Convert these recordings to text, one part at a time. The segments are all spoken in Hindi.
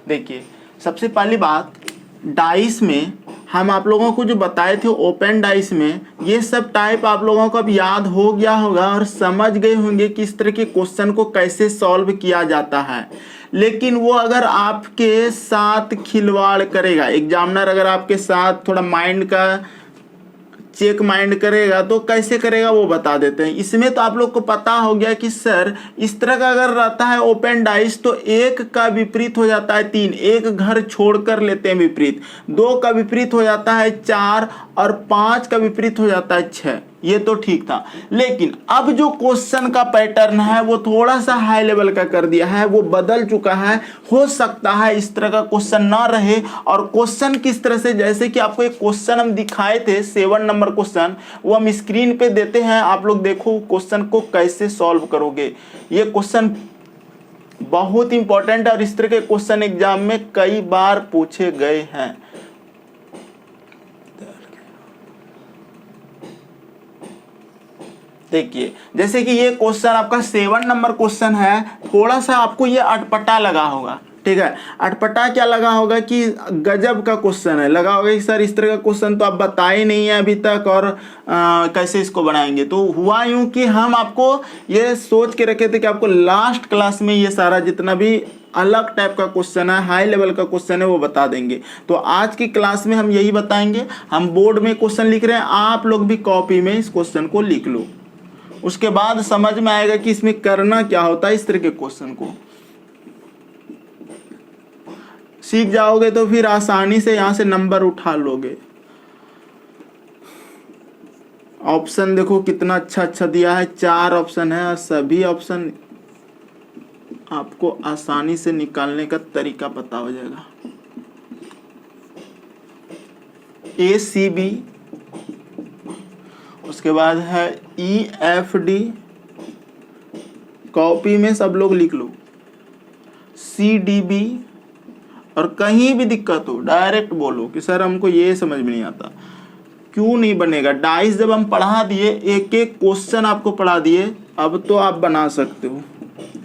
देखिए सबसे पहली बात, डाइस में हम आप लोगों को जो बताए थे ओपन डाइस में ये सब टाइप आप लोगों को अब याद हो गया होगा और समझ गए होंगे कि इस तरह के क्वेश्चन को कैसे सॉल्व किया जाता है। लेकिन वो अगर आपके साथ खिलवाड़ करेगा, एग्जामिनर अगर आपके साथ थोड़ा माइंड का चेक माइंड करेगा तो कैसे करेगा वो बता देते हैं। इसमें तो आप लोग को पता हो गया कि सर इस तरह का अगर रहता है ओपन डाइस तो एक का विपरीत हो जाता है 3, एक घर छोड़ कर लेते हैं विपरीत, 2 का विपरीत हो जाता है 4 और 5 का विपरीत हो जाता है 6। ये तो ठीक था, लेकिन अब जो क्वेश्चन का पैटर्न है वो थोड़ा सा हाई लेवल का कर दिया है, वो बदल चुका है। हो सकता है इस तरह का क्वेश्चन ना रहे, और क्वेश्चन किस तरह से, जैसे कि आपको एक क्वेश्चन हम दिखाए थे 7 नंबर क्वेश्चन, वो हम स्क्रीन पे देते हैं, आप लोग देखो क्वेश्चन को कैसे सॉल्व करोगे। ये क्वेश्चन बहुत इंपॉर्टेंट है और इस तरह के क्वेश्चन एग्जाम में कई बार पूछे गए हैं। देखिए जैसे कि ये क्वेश्चन आपका 7 नंबर क्वेश्चन है, थोड़ा सा आपको ये अटपटा लगा होगा, ठीक है। अटपटा क्या लगा होगा कि गजब का क्वेश्चन है, लगा होगा कि सर इस तरह का क्वेश्चन तो आप बताए नहीं है अभी तक और कैसे इसको बनाएंगे। तो हुआ यूं कि हम आपको ये सोच के रखे थे कि आपको लास्ट क्लास में ये सारा जितना भी अलग टाइप का क्वेश्चन है, हाई लेवल का क्वेश्चन है, वो बता देंगे। तो आज की क्लास में हम यही बताएंगे। हम बोर्ड में क्वेश्चन लिख रहे हैं, आप लोग भी कॉपी में इस क्वेश्चन को लिख लो, उसके बाद समझ में आएगा कि इसमें करना क्या होता है। इस तरह के क्वेश्चन को सीख जाओगे तो फिर आसानी से यहां से नंबर उठा लोगे। ऑप्शन देखो कितना अच्छा अच्छा दिया है, 4 ऑप्शन है और सभी ऑप्शन आपको आसानी से निकालने का तरीका पता हो जाएगा। ACB, उसके बाद है EFD, कॉपी में सब लोग लिख लो, CDB, और कहीं भी दिक्कत हो डायरेक्ट बोलो कि सर हमको ये समझ में नहीं आता। क्यों नहीं बनेगा? डाइस जब हम पढ़ा दिए, एक एक क्वेश्चन आपको पढ़ा दिए, अब तो आप बना सकते हो,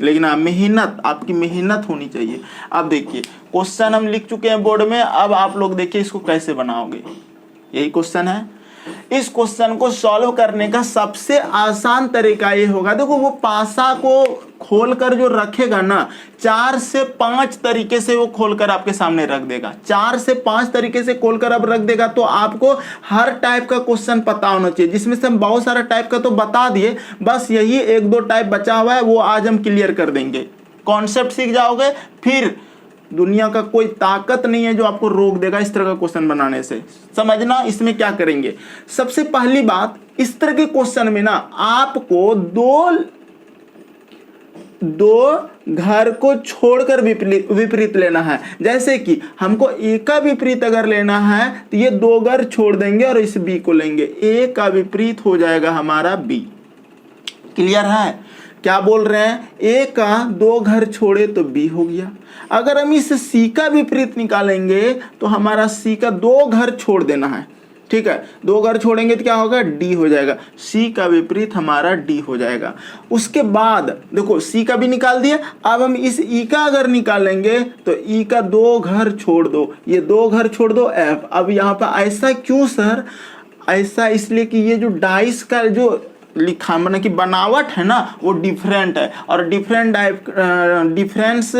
लेकिन मेहनत, आपकी मेहनत होनी चाहिए। अब देखिए क्वेश्चन हम लिख चुके हैं बोर्ड में, अब आप लोग देखिए इसको कैसे बनाओगे। यही क्वेश्चन है। इस क्वेश्चन को सॉल्व करने का सबसे आसान तरीका ये होगा, देखो वो पासा को खोलकर जो रखेगा ना, 4 से 5 तरीके से वो खोलकर आपके सामने रख देगा। 4 से 5 तरीके से खोलकर अब रख देगा, तो आपको हर टाइप का क्वेश्चन पता होना चाहिए, जिसमें से हम बहुत सारा टाइप का तो बता दिए, बस यही 1-2 टाइप बचा हुआ है, वो आज हम क्लियर कर देंगे। कॉन्सेप्ट सीख जाओगे, फिर दुनिया का कोई ताकत नहीं है जो आपको रोक देगा इस तरह का क्वेश्चन बनाने से। समझना इसमें क्या करेंगे। सबसे पहली बात, इस तरह के क्वेश्चन में ना आपको दो घर को छोड़कर विपरीत लेना है। जैसे कि हमको ए का विपरीत अगर लेना है तो ये 2 घर छोड़ देंगे और इस बी को लेंगे, ए का विपरीत हो जाएगा हमारा बी। क्लियर है? क्या बोल रहे हैं? ए का 2 घर छोड़े तो बी हो गया। अगर हम इस सी का विपरीत निकालेंगे तो हमारा सी का 2 घर छोड़ देना है, ठीक है। 2 घर छोड़ेंगे तो क्या होगा? डी हो जाएगा। सी का विपरीत हमारा डी हो जाएगा। उसके बाद देखो सी का भी निकाल दिया, अब हम इस ई का अगर निकालेंगे तो ई का 2 घर छोड़ दो, ये 2 घर छोड़ दो एफ। अब यहाँ पर ऐसा क्यों सर? ऐसा इसलिए कि ये जो डाइस का जो लिखा माना कि बनावट है ना, वो डिफरेंट है, और डिफरेंस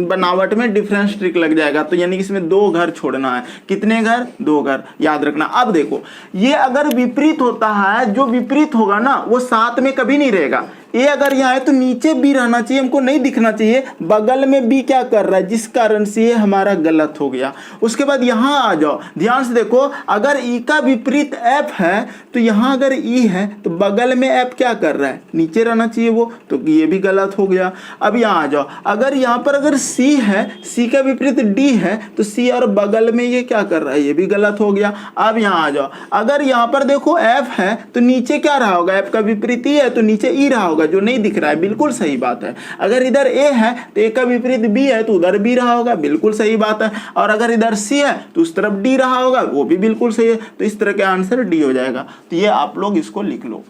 बनावट में डिफरेंस ट्रिक लग जाएगा। तो यानी कि इसमें 2 घर छोड़ना है। कितने घर? 2 घर, याद रखना। अब देखो ये अगर विपरीत होता है, जो विपरीत होगा ना वो साथ में कभी नहीं रहेगा। ए अगर यहाँ है तो नीचे बी रहना चाहिए, हमको नहीं दिखना चाहिए। बगल में बी क्या कर रहा है, जिस कारण से ये हमारा गलत हो गया। उसके बाद यहाँ आ जाओ, ध्यान से देखो, अगर ई का विपरीत एफ है तो यहाँ अगर ई है तो बगल में एफ क्या कर रहा है, नीचे रहना चाहिए वो, तो ये भी गलत हो गया। अब यहाँ आ जाओ, अगर यहाँ पर अगर सी है, सी का विपरीत डी है तो सी और बगल में ये क्या कर रहा है, ये भी गलत हो गया। अब यहाँ आ जाओ, अगर यहाँ पर देखो एफ है तो नीचे क्या रहा होगा, एफ का विपरीत ई है तो नीचे ई रहा होगा, जो नहीं दिख रहा है, बिल्कुल सही बात है। अगर इधर ए है तो ए का विपरीत बी है तो उधर बी रहा होगा, बिल्कुल सही बात है। और अगर इधर सी है तो उस तरफ डी रहा होगा, वो भी बिल्कुल सही है। तो इस तरह का आंसर डी हो जाएगा। तो ये आप लोग इसको लिख लो।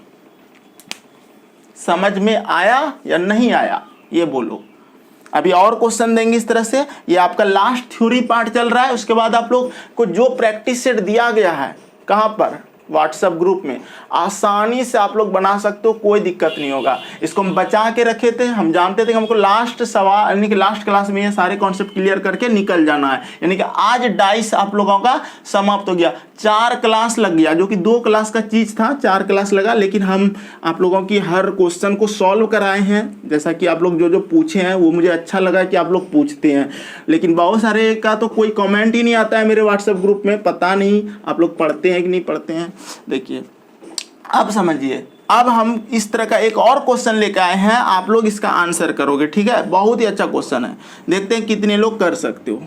समझ में आया या नहीं आया ये बोलो। अभी और क्वेश्चन देंगे इस तरह से। ये आपका लास्ट थ्योरी पार्ट चल रहा है, उसके बाद आप लोग को जो प्रैक्टिस सेट दिया गया है कहाँ पर, व्हाट्सएप ग्रुप में, आसानी से आप लोग बना सकते हो, कोई दिक्कत नहीं होगा। इसको हम बचा के रखे थे, हम जानते थे कि हमको लास्ट सवाल यानी कि लास्ट क्लास में ये सारे कॉन्सेप्ट क्लियर करके निकल जाना है। यानी कि आज डाइस आप लोगों का समाप्त हो गया। 4 क्लास लग गया, जो कि 2 क्लास का चीज था, 4 क्लास लगा, लेकिन हम आप लोगों की हर क्वेश्चन को सॉल्व कराए हैं। जैसा कि आप लोग जो जो पूछे हैं वो मुझे अच्छा लगा कि आप लोग पूछते हैं, लेकिन बहुत सारे का तो कोई कमेंट ही नहीं आता है मेरे व्हाट्सएप ग्रुप में, पता नहीं आप लोग पढ़ते हैं कि नहीं पढ़ते हैं। देखिए अब समझिए, अब हम इस तरह का एक और क्वेश्चन लेकर आए हैं, आप लोग इसका आंसर करोगे, ठीक है। बहुत ही अच्छा क्वेश्चन है, देखते हैं कितने लोग कर सकते हो।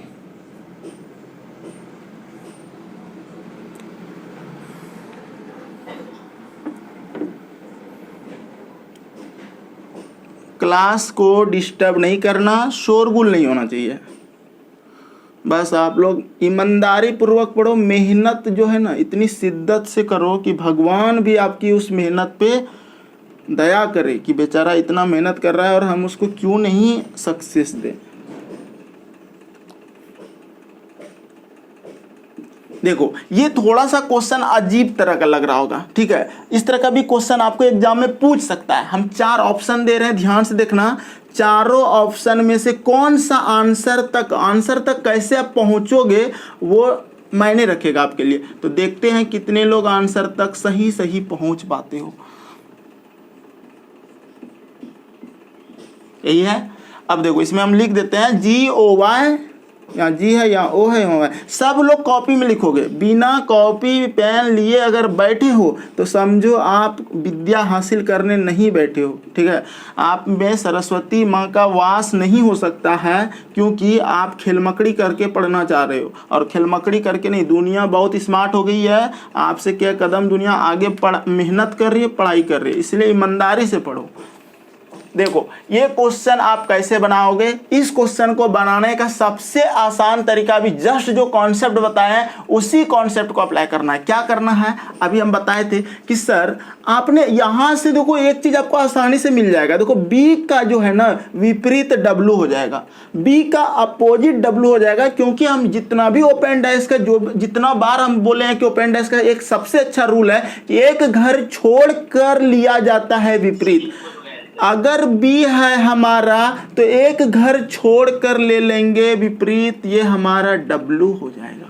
क्लास को डिस्टर्ब नहीं करना, शोरगुल नहीं होना चाहिए, बस आप लोग ईमानदारी पूर्वक पढ़ो। मेहनत जो है ना इतनी शिद्दत से करो कि भगवान भी आपकी उस मेहनत पे दया करे कि बेचारा इतना मेहनत कर रहा है और हम उसको क्यों नहीं सक्सेस दें। देखो ये थोड़ा सा क्वेश्चन अजीब तरह का लग रहा होगा, ठीक है। इस तरह का भी क्वेश्चन आपको एग्जाम में पूछ सकता है। हम 4 ऑप्शन दे रहे हैं, ध्यान से देखना। चारों ऑप्शन में से कौन सा आंसर तक कैसे आप पहुंचोगे वो मायने रखेगा आपके लिए। तो देखते हैं कितने लोग आंसर तक सही पहुंच पाते हो। यही है। अब देखो इसमें हम लिख देते हैं GOY, यहाँ जी है यहाँ ओ है यहाँ है। सब लोग कॉपी में लिखोगे, बिना कॉपी पेन लिए अगर बैठे हो तो समझो आप विद्या हासिल करने नहीं बैठे हो, ठीक है। आप में सरस्वती माँ का वास नहीं हो सकता है, क्योंकि आप खेलमकड़ी करके पढ़ना चाह रहे हो। और खेलमकड़ी करके नहीं, दुनिया बहुत स्मार्ट हो गई है, आपसे क्या कदम दुनिया आगे मेहनत कर रही है, पढ़ाई कर रही है, इसलिए ईमानदारी से पढ़ो। देखो ये क्वेश्चन आप कैसे बनाओगे, इस क्वेश्चन को बनाने का सबसे आसान तरीका भी जस्ट जो कॉन्सेप्ट बताया है उसी कॉन्सेप्ट को अप्लाई करना है। क्या करना है, अभी हम बताए थे कि सर आपने यहां से देखो एक चीज आपको आसानी से मिल जाएगा। देखो बी का जो है ना विपरीत W हो जाएगा, बी का अपोजिट W हो जाएगा, क्योंकि हम जितना भी ओपन डैश का जो जितना बार हम बोले हैं कि ओपन डैश का एक सबसे अच्छा रूल है कि एक घर छोड़ कर लिया जाता है विपरीत। अगर B है हमारा तो एक घर छोड़ कर ले लेंगे विपरीत, ये हमारा W हो जाएगा,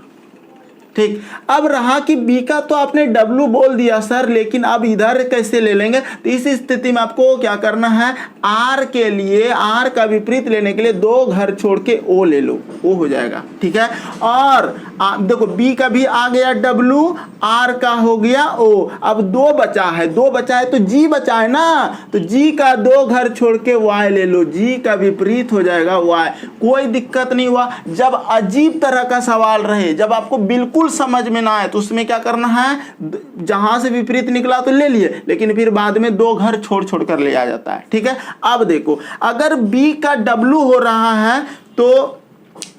ठीक। अब रहा कि B का तो आपने W बोल दिया सर, लेकिन अब इधर कैसे ले लेंगे। तो इस स्थिति में आपको क्या करना है, R के लिए R का विपरीत लेने के लिए 2 घर छोड़ के O ले लो, O हो जाएगा, ठीक है। और देखो B का भी आ गया W, R का हो गया O। अब 2 बचा है तो G बचा है ना, तो G का 2 घर छोड़ के Y ले लो, G का विपरीत हो जाएगा Y। कोई दिक्कत नहीं हुआ। जब अजीब तरह का सवाल रहे, जब आपको बिल्कुल समझ में ना आए, तो उसमें क्या करना है, जहां से विपरीत निकला तो ले लिए, लेकिन फिर बाद में 2 घर छोड़ कर ले आ जाता है, ठीक है। अब देखो अगर B का W हो रहा है तो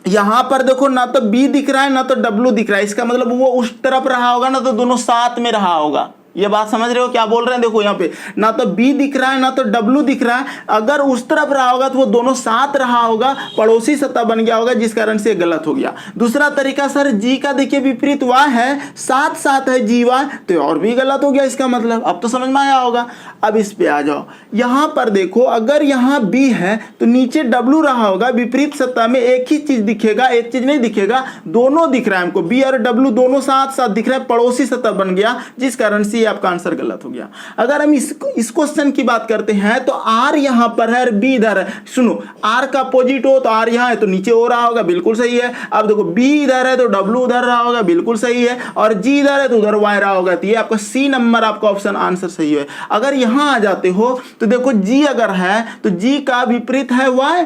यहां पर देखो ना तो B दिख रहा है ना तो W दिख रहा है, इसका मतलब वो उस तरफ रहा होगा ना तो दोनों साथ में रहा होगा। ये बात समझ रहे हो क्या बोल रहे हैं। देखो यहाँ पे ना तो B दिख रहा है ना तो W दिख रहा है, अगर उस तरफ रहा होगा तो वो दोनों साथ रहा होगा, पड़ोसी सतह बन गया होगा, जिस कारण से गलत हो गया। दूसरा तरीका सर G का देखिए विपरीत Y है, साथ है GY, तो और भी गलत हो गया इसका मतलब। अब तो समझ में आया होगा। अब इस पे आ जाओ, यहां पर देखो अगर यहाँ B है तो नीचे W रहा होगा, विपरीत सतह में एक ही चीज दिखेगा, एक चीज नहीं दिखेगा, दोनों दिख रहा है हमको, B और W दोनों साथ दिख रहा है, पड़ोसी सतह बन गया, जिस कारण से आपका आंसर गलत हो गया। अगर हम इस क्वेश्चन की बात करते हैं तो R यहां पर है और B इधर है। सुनो, R का अपोजिट हो तो R यहां है तो नीचे हो रहा होगा, बिल्कुल सही है। अब देखो B इधर है तो W उधर रहा होगा, बिल्कुल सही है, और G इधर है तो उधर Y रहा होगा, तो ये आपका C नंबर आपका ऑप्शन आंसर सही है। अगर यहां आ जाते हो तो देखो G अगर है तो G का विपरीत है Y,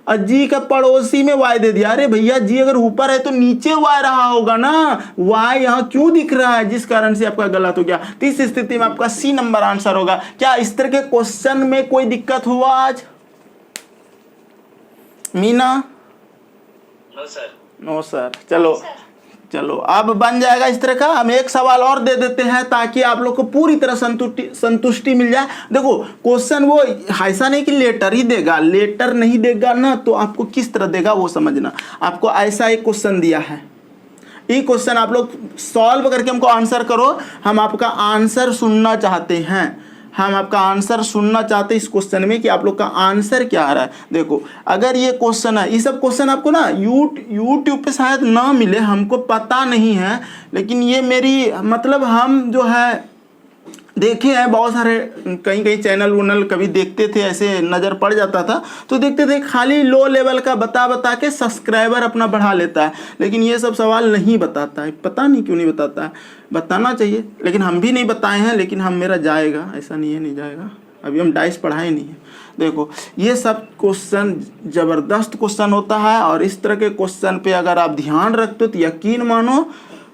और G का पड़ोसी में Y दे दिया। अरे भैया G अगर ऊपर है तो नीचे Y रहा होगा ना, Y यहाँ क्यों दिख रहा है, जिस कारण से आपका गलत हो गया। तो इस स्थिति में आपका C नंबर आंसर होगा। क्या इस तरह के क्वेश्चन में कोई दिक्कत हुआ आज Meena? No sir. No sir. चलो चलो अब बन जाएगा इस तरह का। हम एक सवाल और दे देते हैं ताकि आप लोग को पूरी तरह संतुष्टि मिल जाए। देखो क्वेश्चन वो ऐसा नहीं कि लेटर ही देगा, लेटर नहीं देगा ना तो आपको किस तरह देगा वो समझना। आपको ऐसा एक क्वेश्चन दिया है, ये क्वेश्चन आप लोग सॉल्व करके हमको आंसर करो। हम आपका आंसर सुनना चाहते हैं, हम आपका आंसर सुनना चाहते हैं इस क्वेश्चन में कि आप लोग का आंसर क्या आ रहा है। देखो अगर ये क्वेश्चन है, ये सब क्वेश्चन आपको ना यूट्यूब पे शायद ना मिले, हमको पता नहीं है, लेकिन ये मेरी मतलब हम जो है देखे हैं बहुत सारे, कहीं कहीं चैनल वनल कभी देखते थे, ऐसे नज़र पड़ जाता था तो देखते थे खाली लो लेवल का बता के सब्सक्राइबर अपना बढ़ा लेता है, लेकिन ये सब सवाल नहीं बताता है। पता नहीं क्यों नहीं बताता है, बताना चाहिए, लेकिन हम भी नहीं बताए हैं। लेकिन हम मेरा जाएगा, ऐसा नहीं है नहीं जाएगा, अभी हम डाइस पढ़ाए नहीं है। देखो ये सब क्वेश्चन ज़बरदस्त क्वेश्चन होता है, और इस तरह के क्वेश्चन पे अगर आप ध्यान रखते हो तो यकीन मानो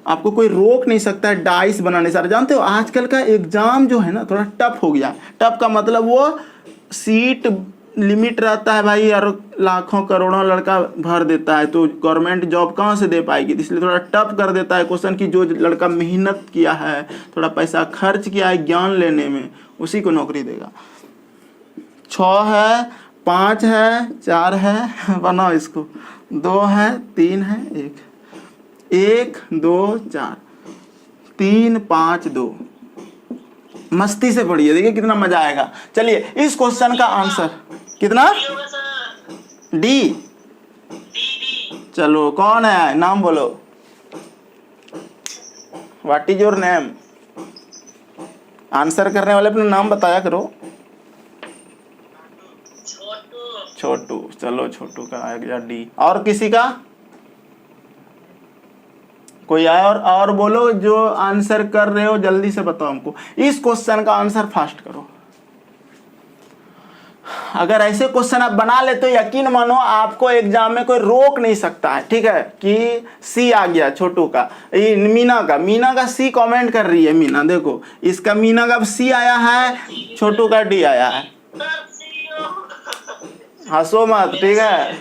आपको कोई रोक नहीं सकता है डाइस बनाने से। जानते हो आजकल का एग्ज़ाम जो है ना थोड़ा टफ हो गया। टफ का मतलब वो सीट लिमिट रहता है भाई, और लाखों करोड़ों लड़का भर देता है, तो गवर्नमेंट जॉब कहाँ से दे पाएगी, इसलिए थोड़ा टफ कर देता है क्वेश्चन की। जो लड़का मेहनत किया है, थोड़ा पैसा खर्च किया है ज्ञान लेने में, उसी को नौकरी देगा। 6 है, 5 है, 4 है, बनाओ इसको, 2 है, 3 है, 1 2 4 3 5 2। मस्ती से पढ़िए, देखिए कितना मजा आएगा। चलिए इस क्वेश्चन का आंसर कितना, डी। चलो कौन है, नाम बोलो, what is your name. Answer करने वाले अपना नाम बताया करो। छोटू, चलो छोटू का आ गया डी। और किसी का कोई आया और बोलो जो आंसर कर रहे हो जल्दी से बताओ हमको। इस क्वेश्चन का आंसर फास्ट करो। अगर ऐसे क्वेश्चन आप बना लेते हो यकीन मानो आपको एग्जाम में कोई रोक नहीं सकता है। ठीक है कि सी आ गया छोटू का, ये मीना का सी कमेंट कर रही है। मीना देखो इसका मीना का सी आया है, छोटू का डी आया है। हंसो मत, ठीक है।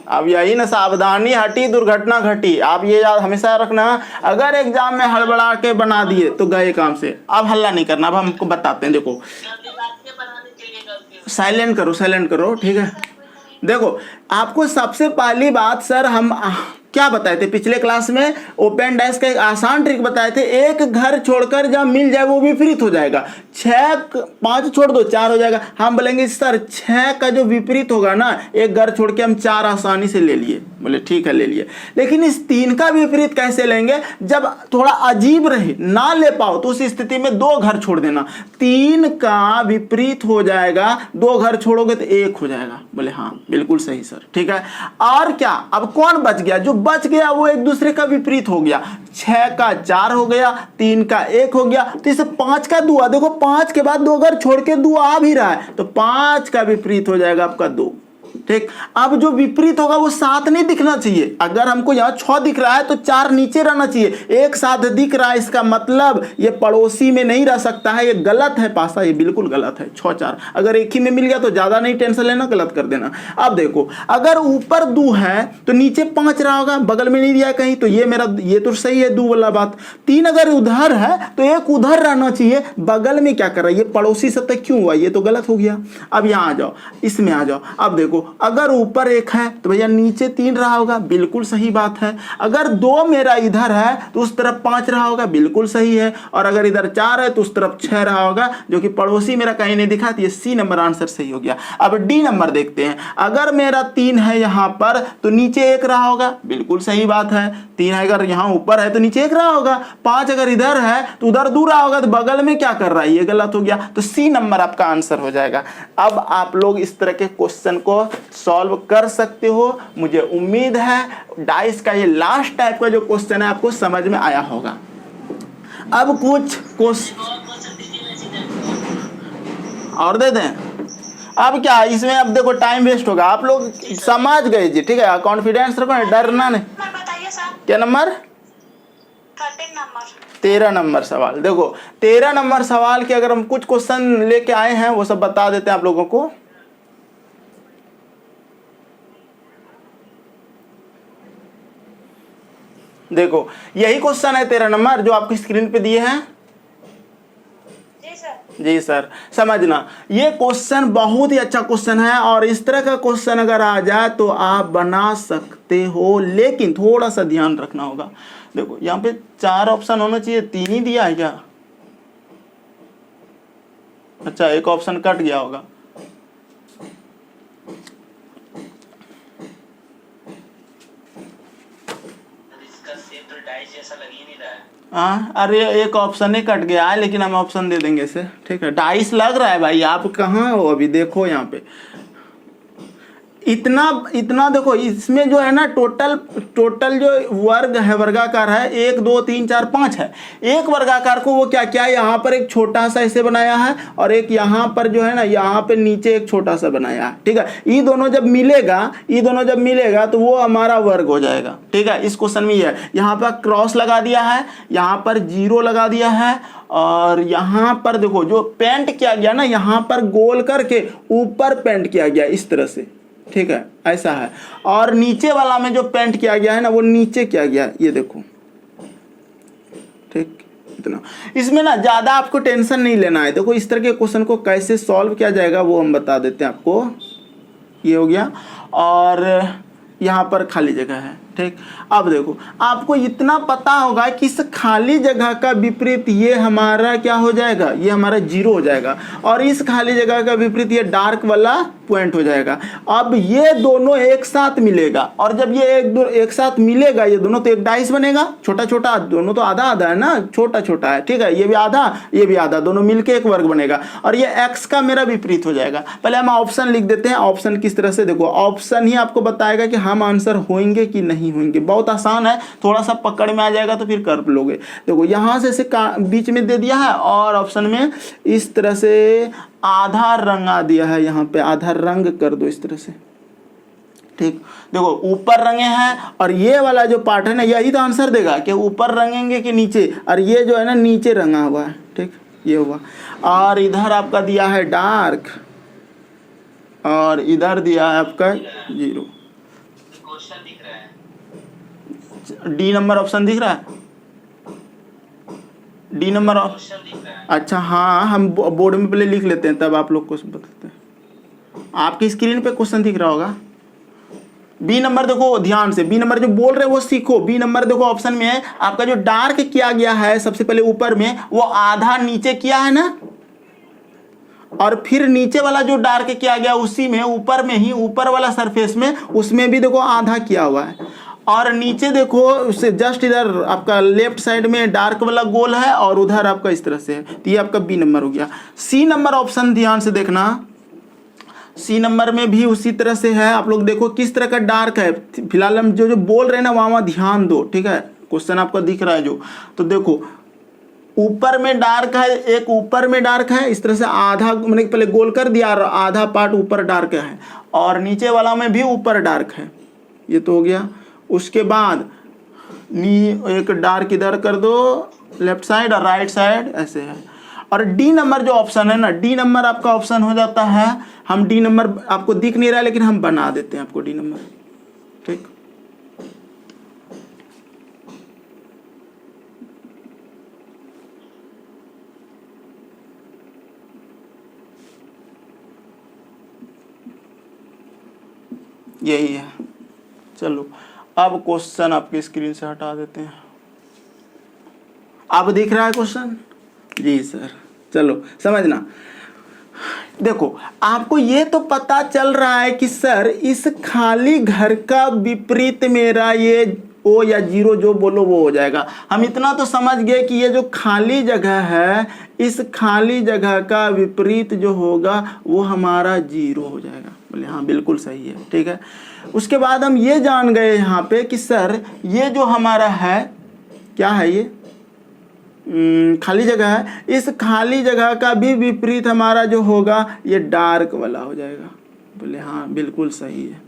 अब यही ना, सावधानी हटी दुर्घटना घटी। आप ये याद हमेशा रखना, अगर एग्जाम में हड़बड़ा के बना दिए तो गए काम से। अब हल्ला नहीं करना, अब हमको बताते हैं। देखो साइलेंट करो, ठीक है। देखो आपको सबसे पहली बात सर हम क्या बताए थे पिछले क्लास में, ओपन डैश का एक आसान ट्रिक बताए थे। एक घर छोड़कर जब मिल जाए वो विपरीत हो जाएगा। 5 छोड़ दो 4 हो जाएगा। हम बोलेंगे सर 6 का जो विपरीत होगा ना, एक घर छोड़ के हम 4 आसानी से ले लिए। बोले ठीक है ले लिए, लेकिन इस 3 का विपरीत कैसे लेंगे, जब थोड़ा अजीब रहे ना ले पाओ तो उस स्थिति में 2 घर छोड़ देना। 3 का विपरीत हो जाएगा, 2 घर छोड़ोगे तो 1 हो जाएगा। बोले हाँ बिल्कुल सही सर, ठीक है। और क्या, अब कौन बच गया, जो बच गया वो एक दूसरे का विपरीत हो गया। 6 का 4 हो गया, 3 का 1 हो गया, तो इसे 5 का 2। देखो 5 के बाद 2 अगर छोड़ के 2 आ भी रहा है तो 5 का विपरीत हो जाएगा आपका 2। ठीक, अब जो विपरीत होगा वो 7 नहीं दिखना चाहिए। अगर हमको यहाँ 6 दिख रहा है तो 4 नीचे रहना चाहिए। एक साथ दिख रहा है, इसका मतलब ये पड़ोसी में नहीं रह सकता है, ये गलत है पासा, ये बिल्कुल गलत है। 6 4 अगर एक ही में मिल गया तो ज्यादा नहीं टेंशन लेना, गलत कर देना। अब देखो अगर ऊपर 2 है तो नीचे 5 रहा होगा, बगल में नहीं दिया कहीं, तो ये मेरा ये तो सही है 2 वाला बात। 3 अगर उधर है तो 1 उधर रहना चाहिए, बगल में क्या कर रहा है, ये पड़ोसी से तक क्यों हुआ, ये तो गलत हो गया। अब यहाँ आ जाओ, इसमें आ जाओ। अब देखो अगर ऊपर 1 है तो भैया नीचे 3 रहा होगा, बिल्कुल सही बात है। अगर 2 मेरा इधर है तो उस तरफ 5 रहा होगा, बिल्कुल सही है। और अगर इधर 4 है तो उस तरफ 6 रहा होगा, जो कि पड़ोसी मेरा कहीं नहीं दिखा, तो ये सी नंबर आंसर सही हो गया। अब डी नंबर देखते हैं। अगर मेरा 3 है यहाँ पर तो नीचे 1 रहा होगा, बिल्कुल सही बात है। 3 अगर यहाँ ऊपर है तो नीचे 1 रहा होगा। 5 अगर इधर है तो उधर 2 रहा होगा, तो बगल में क्या कर रहा है, ये गलत हो गया। तो सी नंबर आपका आंसर हो जाएगा। अब आप लोग इस तरह के क्वेश्चन को सॉल्व कर सकते हो। मुझे उम्मीद है डाइस का ये लास्ट टाइप का जो क्वेश्चन है आपको समझ में आया होगा। अब कुछ क्वेश्चन और दे दें। अब क्या इसमें, अब देखो टाइम वेस्ट होगा, आप लोग समझ गए जी, ठीक है। कॉन्फिडेंस रखो, डरना नहीं। क्या नंबर, 13 नंबर सवाल। देखो 13 नंबर सवाल के अगर हम कुछ क्वेश्चन लेके आए हैं वो सब बता देते हैं आप लोगों को। देखो यही क्वेश्चन है 13 नंबर जो आपकी स्क्रीन पे दिए हैं। जी सर, समझना ये क्वेश्चन बहुत ही अच्छा क्वेश्चन है और इस तरह का क्वेश्चन अगर आ जाए तो आप बना सकते हो, लेकिन थोड़ा सा ध्यान रखना होगा। देखो यहाँ पे 4 ऑप्शन होना चाहिए, 3 ही दिया है क्या? अच्छा, एक ऑप्शन कट गया होगा। हाँ, अरे एक ऑप्शन ही कट गया है, लेकिन हम ऑप्शन दे देंगे इसे, ठीक है। डाइस लग रहा है भाई, आप कहाँ हो अभी? देखो यहाँ पे इतना इतना देखो, इसमें जो है ना टोटल जो वर्ग है, वर्गाकार है, 1 2 3 4 5 है। एक वर्गाकार को वो क्या क्या यहाँ पर एक छोटा सा ऐसे बनाया है और एक यहाँ पर जो है ना यहाँ पे नीचे एक छोटा सा बनाया है, ठीक है। ये दोनों जब मिलेगा तो वो हमारा वर्ग हो जाएगा, ठीक है। इस क्वेश्चन में ये है, यहाँ पर क्रॉस लगा दिया है, यहाँ पर 0 लगा दिया है और यहाँ पर देखो जो पेंट किया गया ना, यहाँ पर गोल करके ऊपर पेंट किया गया इस तरह से, ठीक है, ऐसा है। और नीचे वाला में जो पेंट किया गया है ना वो नीचे किया गया, ये देखो, ठीक। इतना इसमें ना ज्यादा आपको टेंशन नहीं लेना है। देखो इस तरह के क्वेश्चन को कैसे सॉल्व किया जाएगा वो हम बता देते हैं आपको। ये हो गया और यहाँ पर खाली जगह है, ठीक। अब देखो आपको इतना पता होगा कि इस खाली जगह का विपरीत ये हमारा क्या हो जाएगा, ये हमारा 0 हो जाएगा और इस खाली जगह का विपरीत ये डार्क वाला पॉइंट हो जाएगा। अब ये दोनों एक साथ मिलेगा और जब ये एक साथ मिलेगा ये दोनों तो एक डाइस बनेगा, छोटा छोटा, दोनों तो आधा आधा है ना, छोटा छोटा है, ठीक है। ये भी आधा, ये भी आधा, दोनों मिलके एक वर्ग बनेगा और ये x का मेरा विपरीत हो जाएगा। पहले हम ऑप्शन लिख देते हैं। ऑप्शन किस तरह से, देखो ऑप्शन ही आपको बताएगा कि हम आंसर होंगे कि नहीं होंगे। बहुत आसान है, थोड़ा सा पकड़ में आ जाएगा तो फिर कर लोगे। देखो यहाँ से बीच में दे दिया है और ऑप्शन में इस तरह से आधा रंग आ दिया है, यहाँ पे आधा रंग कर दो इस तरह से, ठीक। देखो ऊपर रंगे हैं और ये वाला जो पार्ट है ना यही तो आंसर देगा कि ऊपर रंगेंगे कि नीचे, और ये जो है ना नीचे रंगा हुआ है, ठीक, ये हुआ। और इधर आपका दिया है डार्क और इधर दिया है आपका 0। डी नंबर ऑप्शन दिख रहा है, डी नंबर ऑप्शन दिख रहा है। अच्छा हाँ, हम बोर्ड में पहले लिख लेते हैं तब आप लोग को बताते हैं। आपकी स्क्रीन पे क्वेश्चन दिख रहा होगा। बी नंबर देखो ध्यान से, बी नंबर जो बोल रहे हैं वो सीखो। बी नंबर देखो ऑप्शन में है आपका जो डार्क किया गया है सबसे पहले ऊपर में, वो आधा नीचे किया है ना, और फिर नीचे वाला जो डार्क किया गया उसी में ऊपर में ही, ऊपर वाला सरफेस में, उसमें भी देखो आधा किया हुआ है। और नीचे देखो उससे जस्ट इधर आपका लेफ्ट साइड में डार्क वाला गोल है और उधर आपका इस तरह से है, तो ये आपका बी नंबर हो गया। सी नंबर ऑप्शन ध्यान से देखना, सी नंबर में भी उसी तरह से है। आप लोग देखो किस तरह का डार्क है, फिलहाल हम जो बोल रहे हैं ना वहाँ ध्यान दो, ठीक है। क्वेश्चन आपको दिख रहा है जो, तो देखो ऊपर में डार्क है, एक ऊपर में डार्क है इस तरह से आधा, मैंने पहले गोल कर दिया और आधा पार्ट ऊपर डार्क है और नीचे वाला में भी ऊपर डार्क है, ये तो हो गया। उसके बाद एक डार्क इधर कर दो लेफ्ट साइड और राइट साइड ऐसे है। और डी नंबर जो ऑप्शन है ना, डी नंबर आपका ऑप्शन हो जाता है, हम डी नंबर आपको दिख नहीं रहा है लेकिन हम बना देते हैं आपको डी नंबर, ठीक। यही है। चलो अब क्वेश्चन आपकी स्क्रीन से हटा देते हैं। अब दिख रहा है क्वेश्चन? जी सर। चलो समझना, देखो आपको ये तो पता चल रहा है कि सर इस खाली घर का विपरीत मेरा ये ओ या 0 जो बोलो वो हो जाएगा। हम इतना तो समझ गए कि ये जो खाली जगह है, इस खाली जगह का विपरीत जो होगा वो हमारा 0 हो जाएगा। बोले हाँ बिल्कुल सही है, ठीक है। उसके बाद हम ये जान गए यहाँ पे कि सर ये जो हमारा है क्या है, ये खाली जगह है, इस खाली जगह का भी विपरीत हमारा जो होगा ये डार्क वाला हो जाएगा। बोले हाँ बिल्कुल सही है।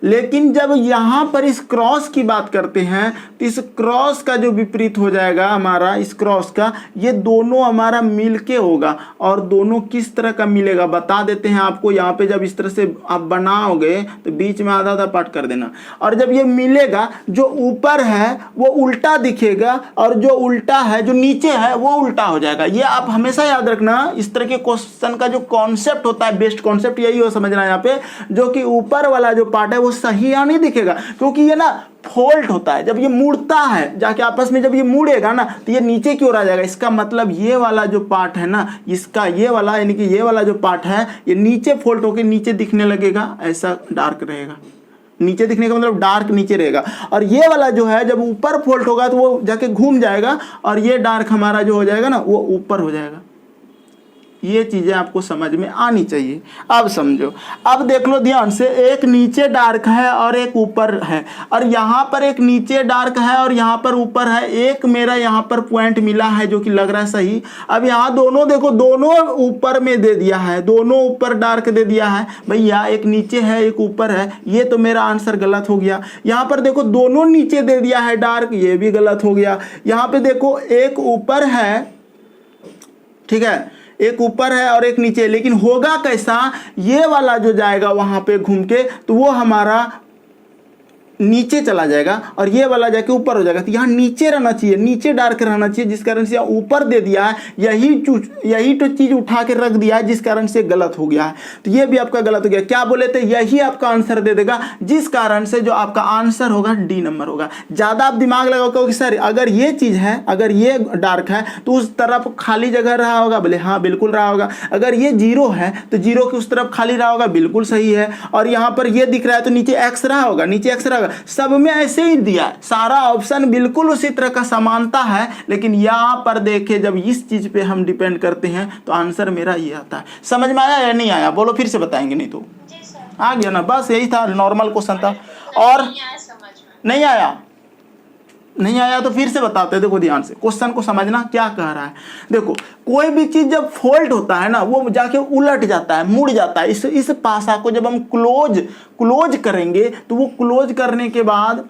लेकिन जब यहाँ पर इस क्रॉस की बात करते हैं तो इस क्रॉस का जो विपरीत हो जाएगा हमारा, इस क्रॉस का, ये दोनों हमारा मिलके होगा। और दोनों किस तरह का मिलेगा बता देते हैं आपको। यहाँ पे जब इस तरह से आप बनाओगे तो बीच में आधा आधा पार्ट कर देना, और जब ये मिलेगा जो ऊपर है वो उल्टा दिखेगा और जो उल्टा है, जो नीचे है, वो उल्टा हो जाएगा। ये आप हमेशा याद रखना। इस तरह के क्वेश्चन का जो कॉन्सेप्ट होता है, बेस्ट कॉन्सेप्ट यही हो समझना यहाँ पे, जो कि ऊपर वाला जो पार्ट है वो सही या नहीं दिखेगा, क्योंकि ये ना फोल्ट होता है। जब ये मुड़ता है जाके आपस में, जब ये मुड़ेगा ना तो ये नीचे की ओर आ जाएगा। इसका मतलब ये वाला जो पार्ट है ना, इसका ये वाला, यानी कि ये वाला जो पार्ट है ये नीचे फोल्ट होकर नीचे दिखने लगेगा, ऐसा डार्क रहेगा। नीचे दिखने का मतलब डार्क नीचे रहेगा। और ये वाला जो है जब ऊपर फोल्ट होगा तो वो जाके घूम जाएगा और ये डार्क हमारा जो हो जाएगा ना वो ऊपर हो जाएगा। ये चीजें आपको समझ में आनी चाहिए। अब समझो, अब देख लो ध्यान से, एक नीचे डार्क है और एक ऊपर है, और यहाँ पर एक नीचे डार्क है और यहाँ पर ऊपर है। एक मेरा यहाँ पर पॉइंट मिला है जो कि लग रहा है सही। अब यहाँ दोनों देखो, दोनों ऊपर में दे दिया है, दोनों ऊपर डार्क दे दिया है भैया, एक नीचे है एक ऊपर है, ये तो मेरा आंसर गलत हो गया। यहाँ पर देखो दोनों नीचे दे दिया है डार्क, ये भी गलत हो गया। यहाँ पे देखो एक ऊपर है, ठीक है, एक ऊपर है और एक नीचे, लेकिन होगा कैसा, ये वाला जो जाएगा वहां पे घूम के तो वो हमारा नीचे चला जाएगा और ये वाला जाके ऊपर हो जाएगा। तो यहाँ नीचे रहना चाहिए, नीचे डार्क रहना चाहिए, जिस कारण से यहाँ ऊपर दे दिया है। यही तो चीज उठा के रख दिया है, जिस कारण से गलत हो गया है। तो ये भी आपका गलत हो गया। क्या बोले थे, यही आपका आंसर दे देगा, जिस कारण से जो आपका आंसर होगा डी नंबर होगा। ज्यादा आप दिमाग लगाओ, क्योंकि सर अगर ये चीज है, अगर ये डार्क है तो उस तरफ खाली जगह रहा होगा, बोले हाँ बिल्कुल रहा होगा। अगर ये जीरो है तो जीरो के उस तरफ खाली रहा होगा, बिल्कुल सही है। और यहाँ पर ये दिख रहा है तो नीचे एक्स रहा होगा, नीचे एक्स रहा होगा। सब में ऐसे ही दिया है, सारा ऑप्शन बिल्कुल उसी तरह का समानता है। लेकिन यहाँ पर देखे, जब इस चीज पे हम डिपेंड करते हैं तो आंसर मेरा ये आता है। समझ में आया या नहीं आया, बोलो, फिर से बताएंगे नहीं तो। आ गया ना, बस यही था, नॉर्मल क्वेश्चन था। और नहीं आया, नहीं आया तो फिर से बताते हैं। देखो ध्यान से क्वेश्चन को समझना क्या कह रहा है। देखो कोई भी चीज जब फोल्ड होता है ना, वो जाके उलट जाता है, मुड़ जाता है। इस पासा को जब हम क्लोज करेंगे तो वो क्लोज करने के बाद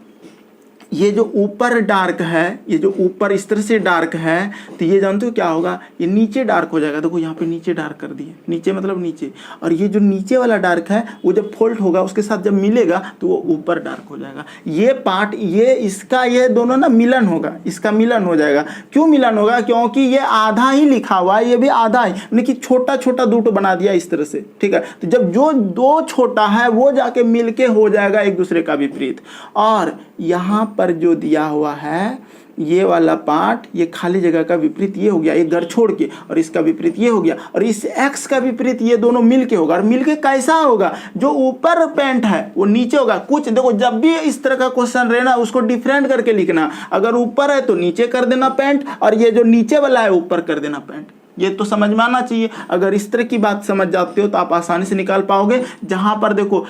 ये जो ऊपर डार्क है, ये जो ऊपर इस तरह से डार्क है, तो ये जानते हो क्या होगा, ये नीचे डार्क हो जाएगा। देखो यहाँ पे नीचे डार्क कर दिए, नीचे मतलब नीचे। और ये जो नीचे वाला डार्क है वो जब फोल्ड होगा उसके साथ जब मिलेगा तो वो ऊपर डार्क हो जाएगा। ये पार्ट, ये इसका, ये दोनों ना मिलन होगा, इसका मिलन हो जाएगा। क्यों मिलन होगा, क्योंकि ये आधा ही लिखा हुआ है, ये भी आधा ही, यानी कि छोटा छोटा दूट बना दिया इस तरह से, ठीक है। तो जब जो दो छोटा है वो जाके मिलके हो जाएगा एक दूसरे का विपरीत। और यहाँ पर जो दिया हुआ है ये वाला पार्ट, ये खाली जगह का विपरीत ये हो गया, एक घर छोड़ के, और इसका विपरीत ये हो गया, और इस एक्स का विपरीत ये दोनों मिलके होगा। और मिलके कैसा होगा, जो ऊपर पेंट है वो नीचे होगा। कुछ देखो, जब भी इस तरह का क्वेश्चन रहना उसको डिफरेंट करके लिखना। अगर ऊपर है तो नीचे कर देना पेंट, और ये जो नीचे वाला है ऊपर कर देना पेंट। ये तो समझ में आना चाहिए। अगर इस तरह की बात समझ जाते हो तो आप आसानी से निकाल पाओगे। जहां पर देखो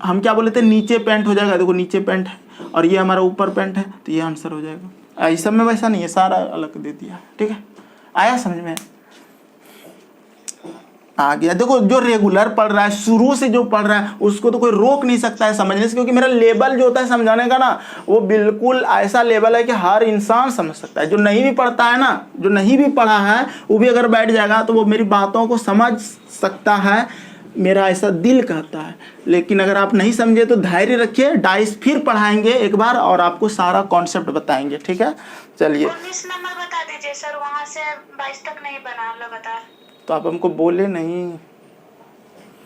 हम क्या बोले थे, नीचे पेंट हो जाएगा, देखो नीचे पेंट है और ये हमारा ऊपर पेंट है, तो ये आंसर हो जाएगा। इस सब में वैसा नहीं है, सारा अलग दे दिया, ठीक है। आया समझ में, आ गया। देखो जो रेगुलर पढ़ रहा है, शुरू से जो पढ़ रहा है, उसको तो कोई रोक नहीं सकता है समझने से, क्योंकि मेरा लेवल जो होता है समझाने का ना, वो बिल्कुल ऐसा लेवल है कि हर इंसान समझ सकता है। जो नहीं भी पढ़ता है ना, जो नहीं भी पढ़ा है, वो भी अगर बैठ जाएगा तो वो मेरी बातों को समझ सकता है, मेरा ऐसा दिल कहता है। लेकिन अगर आप नहीं समझे तो धैर्य रखिए, डाइस फिर पढ़ाएंगे एक बार और आपको सारा कॉन्सेप्ट बताएंगे, ठीक है। चलिए 19 नंबर बता दीजिए सर, वहां से 22 तक नहीं बना लगातार। तो आप हमको बोले नहीं,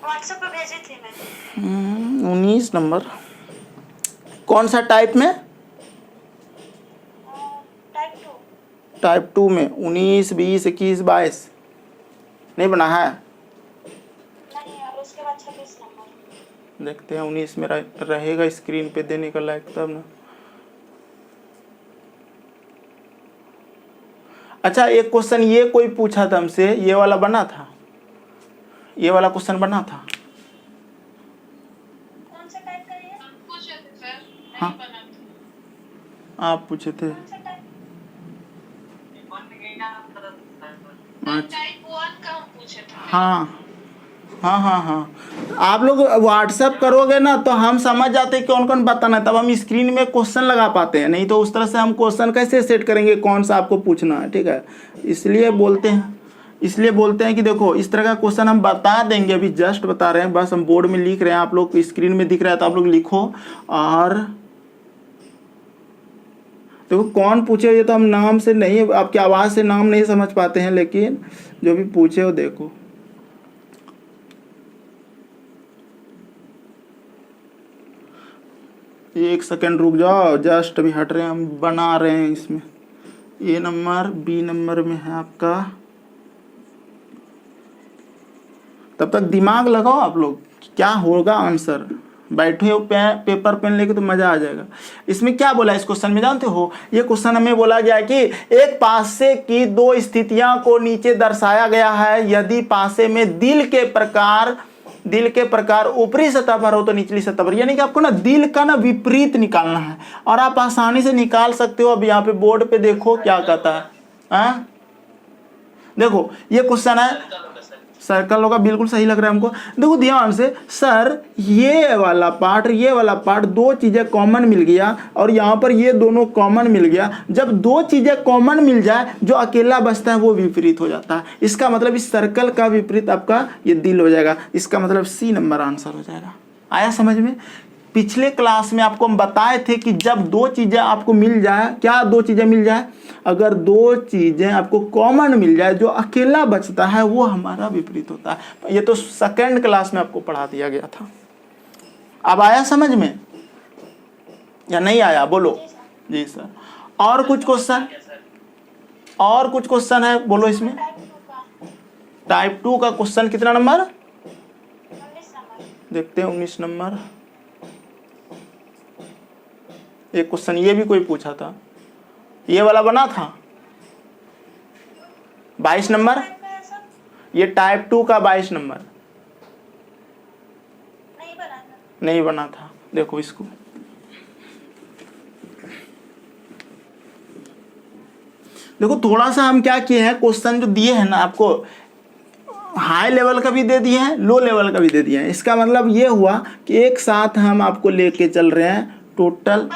व्हाट्सएप पे भेजी थी मैंने। 19 नंबर कौन सा टाइप में, टाइप 2 में 19, 20, 21, 22 नहीं बना है। नहीं, और उसके बाद 26 नंबर देखते हैं 19 मेरा रहेगा स्क्रीन पे देने का लायक तब ना। अच्छा एक क्वेश्चन ये कोई पूछा था हमसे, ये वाला बना था, ये वाला क्वेश्चन बना था। कौन सा टाइप करिए, पूछे थे सर, नहीं हाँ बना था। आप पूछे थे। टाइप 1 का हम पूछे थे। हाँ हाँ हाँ हाँ, आप लोग व्हाट्सएप करोगे ना तो हम समझ जाते हैं कौन कौन बताना है, तब हम स्क्रीन में क्वेश्चन लगा पाते हैं, नहीं तो उस तरह से हम क्वेश्चन कैसे सेट करेंगे कौन सा आपको पूछना है, ठीक है। इसलिए बोलते हैं कि देखो इस तरह का क्वेश्चन हम बता देंगे, अभी जस्ट बता रहे हैं, बस हम बोर्ड में लिख रहे हैं, आप लोग को स्क्रीन में दिख रहा है तो आप लोग लिखो। और देखो कौन पूछे ये तो हम नाम से नहीं, आपकी आवाज़ से नाम नहीं समझ पाते हैं, लेकिन जो भी पूछे हो देखो। एक सेकंड रुक जाओ, जस्ट अभी हट रहे हैं, हम बना रहे हैं इसमें। ए नंबर बी नंबर में है आपका, तब तक दिमाग लगाओ आप लोग क्या होगा आंसर। बैठे हो पेपर पेन लेके तो मजा आ जाएगा। इसमें क्या बोला इस क्वेश्चन में जानते हो, ये क्वेश्चन हमें बोला गया कि एक पासे की दो स्थितियां को नीचे दर्शाया गया है। यदि पासे में दिल के प्रकार ऊपरी सतह पर हो तो निचली सतह पर, यानी कि आपको ना दिल का ना विपरीत निकालना है, और आप आसानी से निकाल सकते हो। अब यहाँ पे बोर्ड पे देखो क्या कहता है, देखो ये क्वेश्चन है, सर्कल होगा, बिल्कुल सही लग रहा है हमको। देखो ध्यान से, सर ये वाला पार्ट दो चीजें कॉमन मिल गया और यहाँ पर ये दोनों कॉमन मिल गया। जब दो चीजें कॉमन मिल जाए जो अकेला बचता है वो विपरीत हो जाता है। इसका मतलब इस सर्कल का विपरीत आपका ये दिल हो जाएगा। इसका मतलब सी नंबर आंसर हो जाएगा। आया समझ में। पिछले क्लास में आपको हम बताए थे कि जब दो चीजें आपको मिल जाए, क्या दो चीजें मिल जाए, अगर दो चीजें आपको कॉमन मिल जाए जो अकेला बचता है वो हमारा विपरीत होता है। ये तो सेकंड क्लास में आपको पढ़ा दिया गया था। अब आया समझ में या नहीं आया, बोलो। जी सर। और कुछ क्वेश्चन है, बोलो इसमें। टाइप 2 का क्वेश्चन कितना नंबर, देखते हैं 19 नंबर। एक क्वेश्चन ये भी कोई पूछा था, ये वाला बना था 22 नंबर, ये टाइप 2 का 22 नंबर नहीं बना था। देखो इसको, देखो थोड़ा सा हम क्या किए हैं, क्वेश्चन जो दिए हैं ना आपको, हाई लेवल का भी दे दिए हैं, लो लेवल का भी दे दिए हैं। इसका मतलब ये हुआ कि एक साथ हम आपको लेके चल रहे हैं टोटल